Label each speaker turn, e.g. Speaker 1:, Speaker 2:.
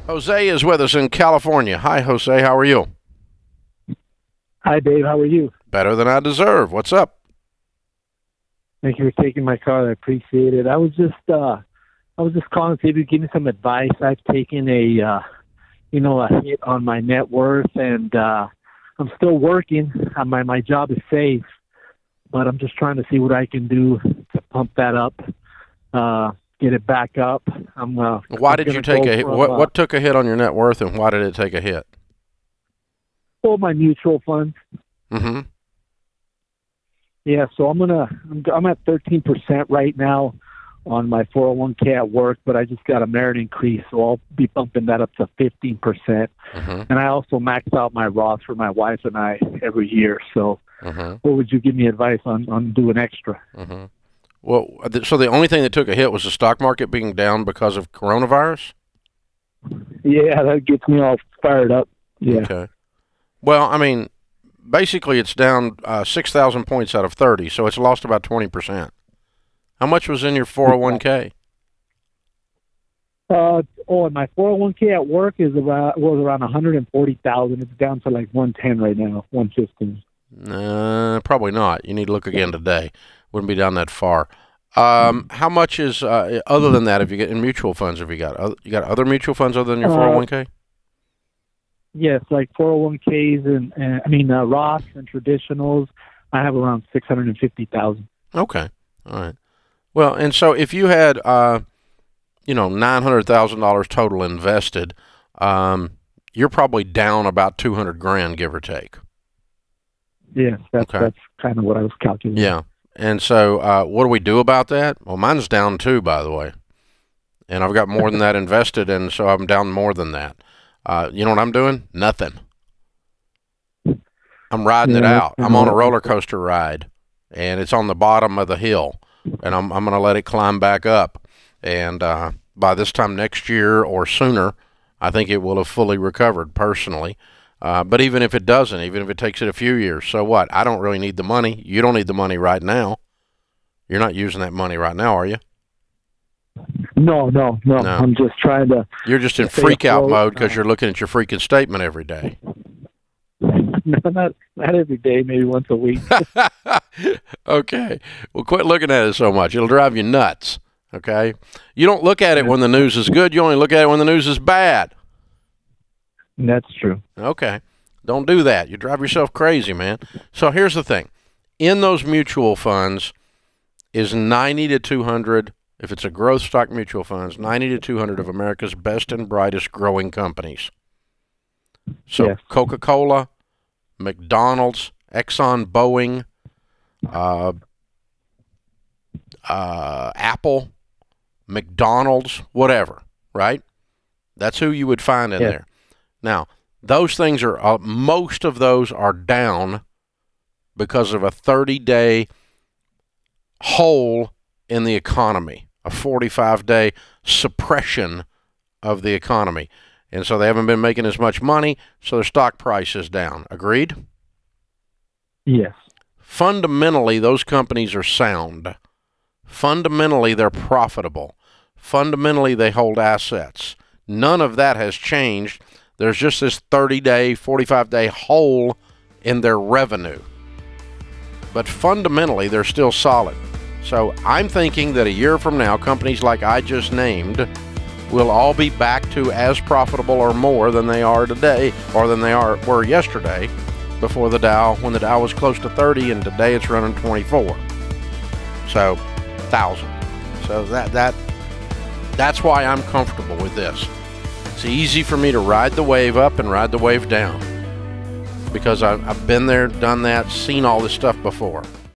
Speaker 1: Jose is with us in California. Hi, Jose. How are you?
Speaker 2: Hi, Dave. How are you?
Speaker 1: Better than I deserve. What's up?
Speaker 2: Thank you for taking my call. I appreciate it. I was just calling to see if you could give me some advice. I've taken a hit on my net worth, and I'm still working. My job is safe, but I'm just trying to see what I can do to pump that up, get it back up.
Speaker 1: Why did you take a hit? What took a hit on your net worth, and why did it take a hit?
Speaker 2: All my mutual funds.
Speaker 1: Mm-hmm.
Speaker 2: Yeah, so I'm at 13% right now on my 401k at work, but I just got a merit increase, so I'll be bumping that up to 15%.
Speaker 1: Mm-hmm.
Speaker 2: And I also max out my Roth for my wife and I every year. So, what would you give me advice on doing extra?
Speaker 1: Mm-hmm. Well, so the only thing that took a hit was the stock market being down because of coronavirus?
Speaker 2: Yeah, that gets me all fired up. Yeah.
Speaker 1: Okay. Well, I mean, basically it's down 6,000 points out of 30, so it's lost about 20%. How much was in your 401k?
Speaker 2: And my 401k at work was around 140,000. It's down to like 110 right now, 115.
Speaker 1: Probably not. You need to look again today. Wouldn't be down that far. How much is other than that? Have you got in mutual funds? Have you got other mutual funds other than your 401k?
Speaker 2: Yes, like 401ks and Roths and traditionals. I have around 650,000.
Speaker 1: Okay, all right. Well, and so if you had $900,000 total invested, you're probably down about 200 grand, give or take.
Speaker 2: Yes, that's kind of what I was calculating.
Speaker 1: Yeah, and so what do we do about that? Well, mine's down too, by the way, and I've got more than that invested, and so I'm down more than that. You know what I'm doing? Nothing. I'm riding it out. I'm on a roller coaster ride, and it's on the bottom of the hill, and I'm going to let it climb back up. And by this time next year or sooner, I think it will have fully recovered personally. But even if it doesn't, even if it takes it a few years, so what? I don't really need the money. You don't need the money right now. You're not using that money right now, are you?
Speaker 2: No. I'm just trying to.
Speaker 1: You're just in freak out mode because you're looking at your freaking statement every day.
Speaker 2: No, not every day. Maybe once a week.
Speaker 1: Okay. Well, quit looking at it so much. It'll drive you nuts. Okay. You don't look at it when the news is good. You only look at it when the news is bad.
Speaker 2: That's true.
Speaker 1: Okay. Don't do that. You drive yourself crazy, man. So here's the thing. In those mutual funds is 90 to 200. If it's a growth stock mutual funds, 90 to 200 of America's best and brightest growing companies. So yes. Coca-Cola, McDonald's, Exxon, Boeing, Apple, McDonald's, whatever, right? That's who you would find in there. Now, those things are, most of those are down because of a 30-day hole in the economy. A 45-day suppression of the economy. And so they haven't been making as much money, so their stock price is down. Agreed?
Speaker 2: Yes.
Speaker 1: Fundamentally, those companies are sound. Fundamentally, they're profitable. Fundamentally, they hold assets. None of that has changed. There's just this 30-day, 45-day hole in their revenue. But fundamentally, they're still solid. So I'm thinking that a year from now, companies like I just named will all be back to as profitable or more than they are today, or than they were yesterday, before the Dow, when the Dow was close to 30, and today it's running 24. So 1,000. So that's why I'm comfortable with this. It's easy for me to ride the wave up and ride the wave down, because I've been there, done that, seen all this stuff before.